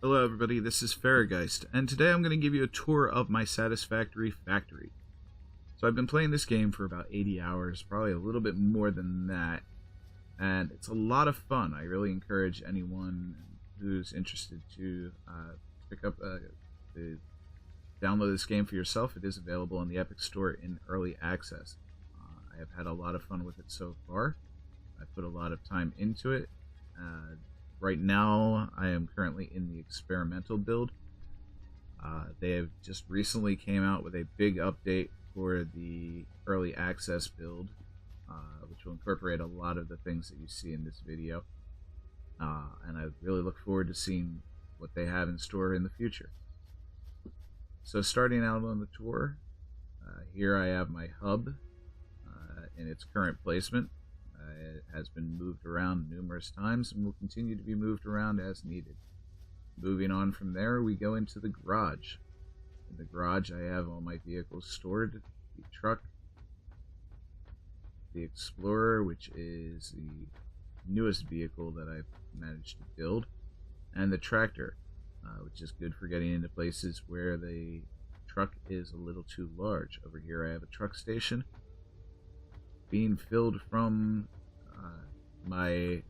Hello everybody, this is Farrageist, and today I'm going to give you a tour of my Satisfactory factory. So I've been playing this game for about 80 hours, probably a little bit more than that, and it's a lot of fun. I really encourage anyone who's interested to pick up, to download this game for yourself. It is available on the Epic Store in early access. I have had a lot of fun with it so far. I put a lot of time into it. Right now, I am currently in the experimental build. They have just recently came out with a big update for the early access build, which will incorporate a lot of the things that you see in this video. And I really look forward to seeing what they have in store in the future. So starting out on the tour, here I have my hub in its current placement. It has been moved around numerous times and will continue to be moved around as needed. Moving on from there, we go into the garage. In the garage, I have all my vehicles stored. The truck, the Explorer, which is the newest vehicle that I've managed to build, and the tractor, which is good for getting into places where the truck is a little too large. Over here I have a truck station being filled from my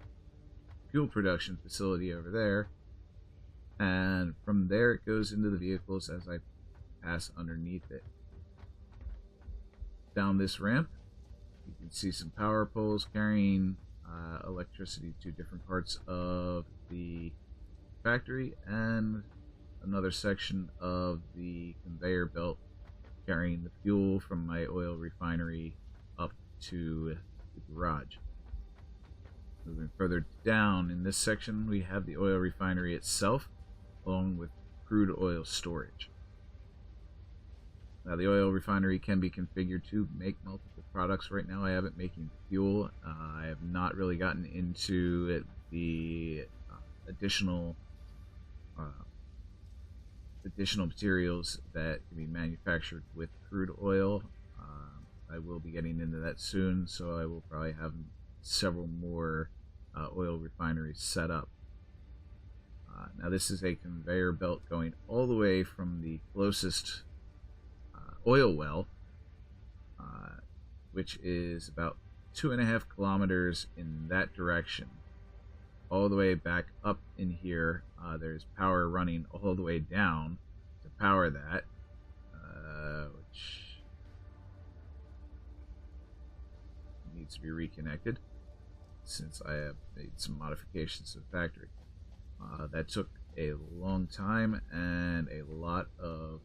fuel production facility over there, and from there it goes into the vehicles as I pass underneath it. Down this ramp you can see some power poles carrying electricity to different parts of the factory, and another section of the conveyor belt carrying the fuel from my oil refinery up to the garage. Moving further down in this section, we have the oil refinery itself, along with crude oil storage. Now, the oil refinery can be configured to make multiple products. Right now I have it making fuel. I have not really gotten into the additional materials that can be manufactured with crude oil. I will be getting into that soon, so I will probably have several more oil refineries set up. Now this is a conveyor belt going all the way from the closest oil well, which is about 2.5 kilometers in that direction, all the way back up in here. There's power running all the way down to power that, which needs to be reconnected since I have made some modifications to the factory. That took a long time and a lot of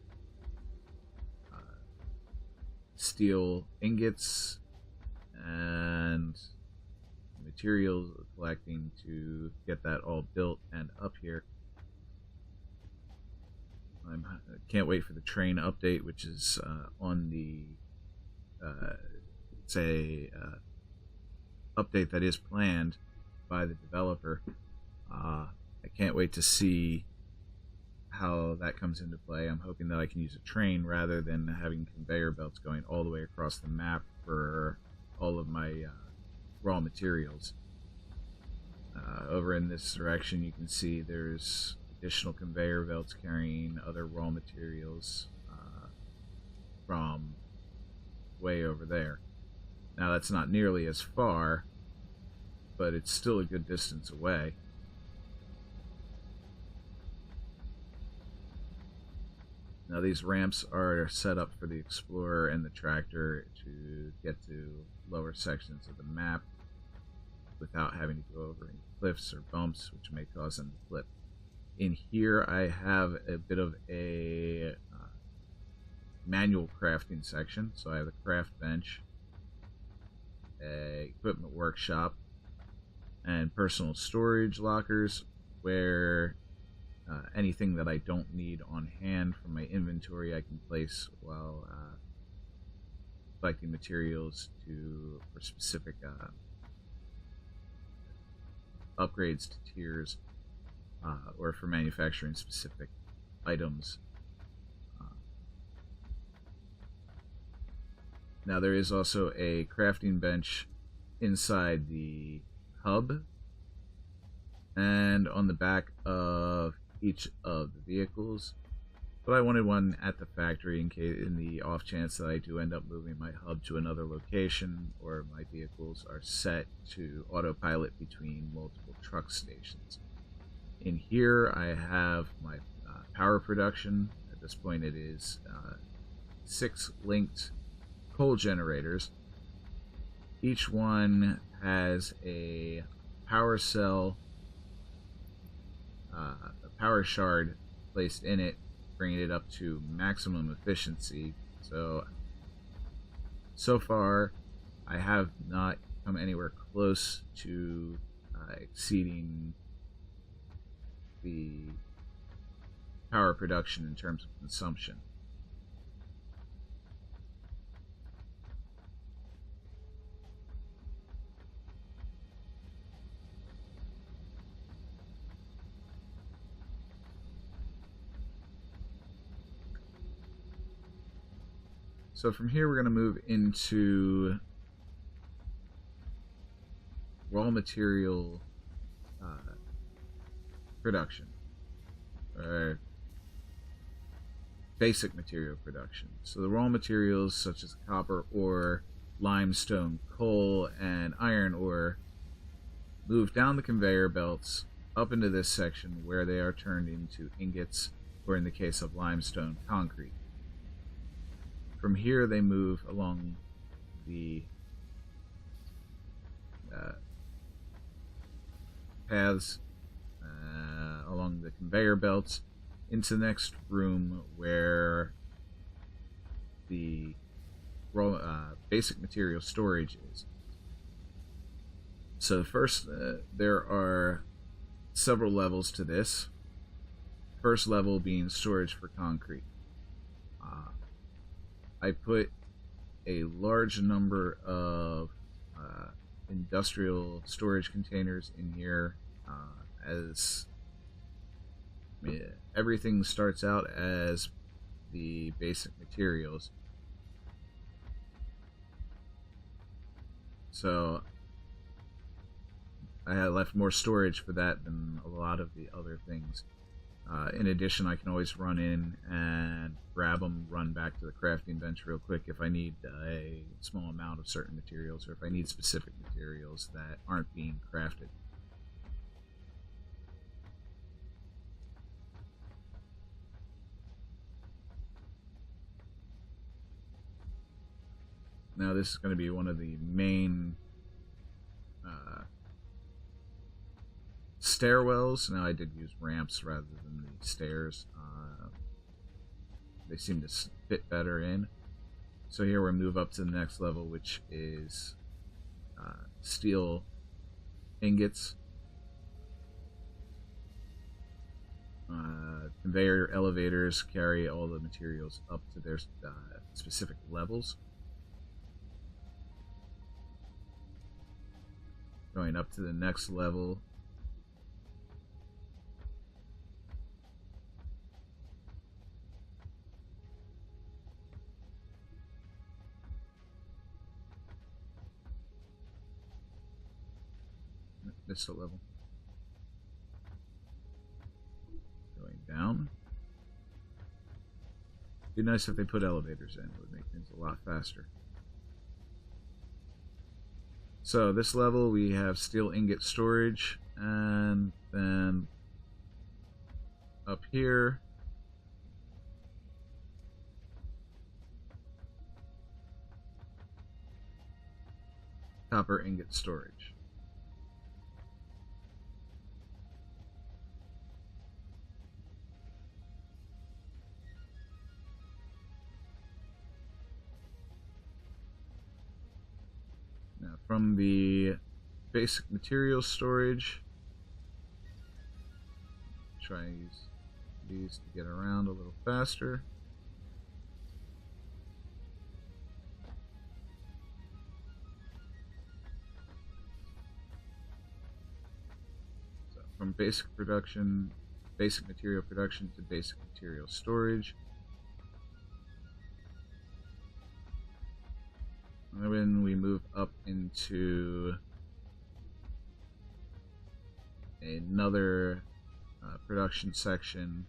steel ingots and materials collecting to get that all built and up here. I can't wait for the train update, which is on the it's a update that is planned by the developer. I can't wait to see how that comes into play. I'm hoping that I can use a train rather than having conveyor belts going all the way across the map for all of my raw materials. Over in this direction you can see there's additional conveyor belts carrying other raw materials from way over there. Now that's not nearly as far, but it's still a good distance away. Now these ramps are set up for the Explorer and the tractor to get to lower sections of the map without having to go over any cliffs or bumps, which may cause them to flip. In here I have a bit of a manual crafting section. So I have a craft bench, a equipment workshop, and personal storage lockers where anything that I don't need on hand from my inventory I can place while collecting materials for specific upgrades to tiers, or for manufacturing specific items. Now there is also a crafting bench inside the hub, and on the back of each of the vehicles, but I wanted one at the factory in the off chance that I do end up moving my hub to another location, or my vehicles are set to autopilot between multiple truck stations. In here I have my power production. At this point it is 6 linked coal generators. Each one has a power cell, a power shard placed in it, bringing it up to maximum efficiency. So far I have not come anywhere close to exceeding the power production in terms of consumption. So from here we're going to move into raw material production, or basic material production. So the raw materials such as copper ore, limestone, coal, and iron ore move down the conveyor belts up into this section where they are turned into ingots, or in the case of limestone, concrete. From here they move along the paths along the conveyor belts into the next room where the raw, basic material storage is. So first, there are several levels to this. First level being storage for concrete. I put a large number of industrial storage containers in here, as everything starts out as the basic materials. So I had left more storage for that than a lot of the other things. In addition, I can always run in and grab them, run back to the crafting bench real quick if I need a small amount of certain materials, or if I need specific materials that aren't being crafted. Now this is going to be one of the main stairwells. Now I did use ramps rather than the stairs. They seem to fit better in. So here we move up to the next level, which is steel ingots. Conveyor elevators carry all the materials up to their specific levels. Going up to the next level, this level. Going down. Be nice if they put elevators in. It would make things a lot faster. So this level we have steel ingot storage, and then up here copper ingot storage. Now from the basic materials storage, try and use these to get around a little faster. So from basic material production to basic material storage. And then we move up into another production section.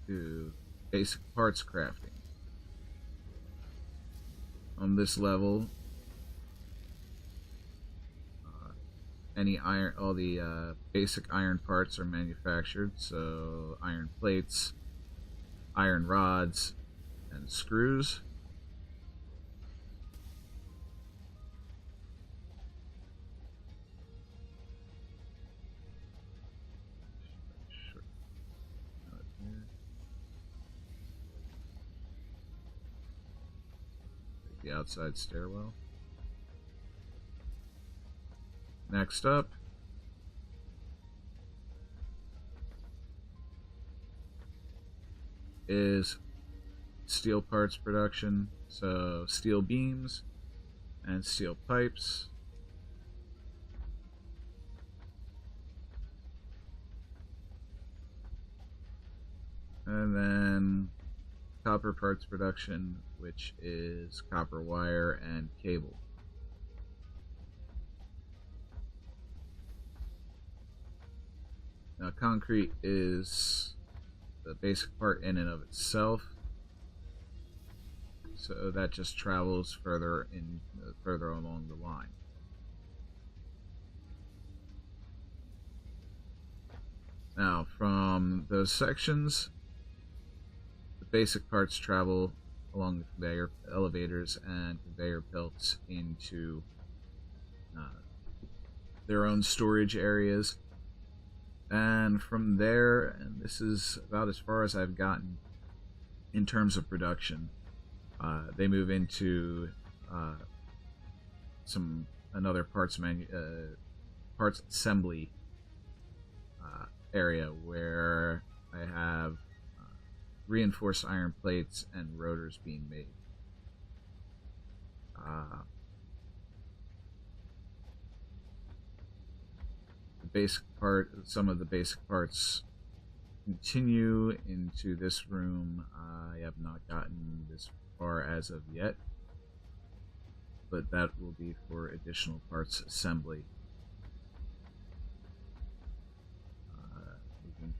To basic parts crafting. On this level, any iron, all the basic iron parts are manufactured. So iron plates, iron rods, and screws. The outside stairwell. Next up is steel parts production. So steel beams and steel pipes. And then copper parts production, which is copper wire and cable. Now, concrete is the basic part in and of itself, so that just travels further along the line. Now, from those sections, the basic parts travel along the conveyor elevators and conveyor belts into their own storage areas. And from there, and this is about as far as I've gotten in terms of production, they move into another parts assembly area where I have reinforced iron plates and rotors being made. Some of the basic parts continue into this room. I have not gotten this far as of yet, but that will be for additional parts assembly. Moving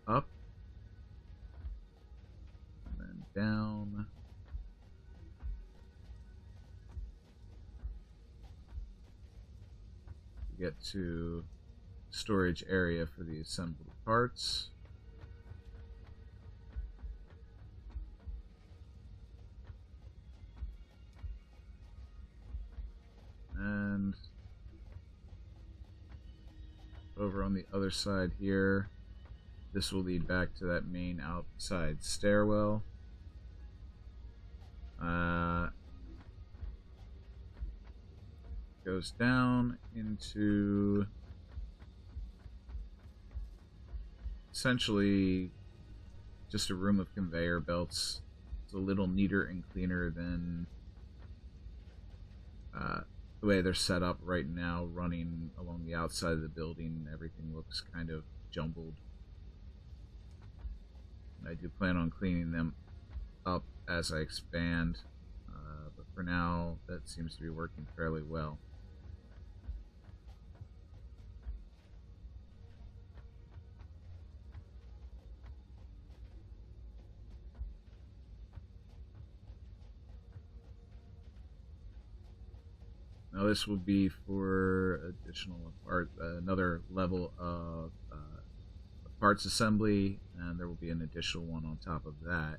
up and then down. Get to storage area for the assembled parts. And over on the other side here, this will lead back to that main outside stairwell. Goes down into essentially just a room of conveyor belts. It's a little neater and cleaner than the way they're set up right now, running along the outside of the building. Everything looks kind of jumbled. I do plan on cleaning them up as I expand, but for now that seems to be working fairly well. Now this will be for another level of parts assembly, and there will be an additional one on top of that.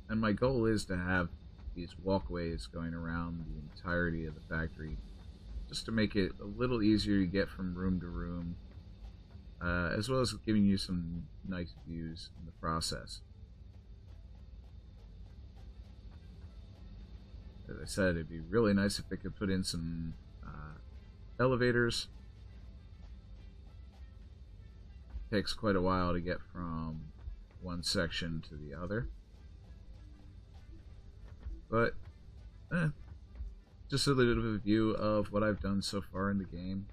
And my goal is to have these walkways going around the entirety of the factory, just to make it a little easier to get from room to room, as well as giving you some nice views in the process. As I said, it'd be really nice if they could put in some elevators. It takes quite a while to get from one section to the other. But, just a little bit of a view of what I've done so far in the game.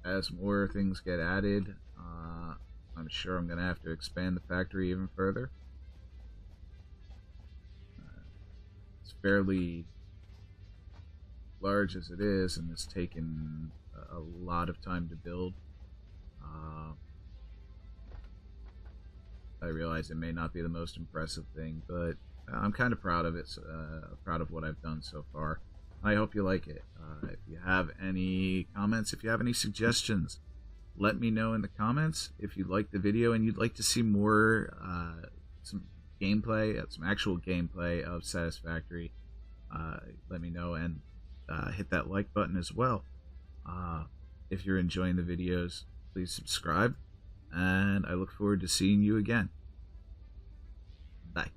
As more things get added, I'm I'm sure I'm going to have to expand the factory even further. It's fairly large as it is, and it's taken a lot of time to build. I realize it may not be the most impressive thing, but I'm kind of proud of it, proud of what I've done so far. I hope you like it. If you have any comments, if you have any suggestions, let me know in the comments. If you like the video and you'd like to see more, some gameplay, some actual gameplay of Satisfactory, let me know, and hit that like button as well. If you're enjoying the videos, please subscribe, and I look forward to seeing you again. Bye.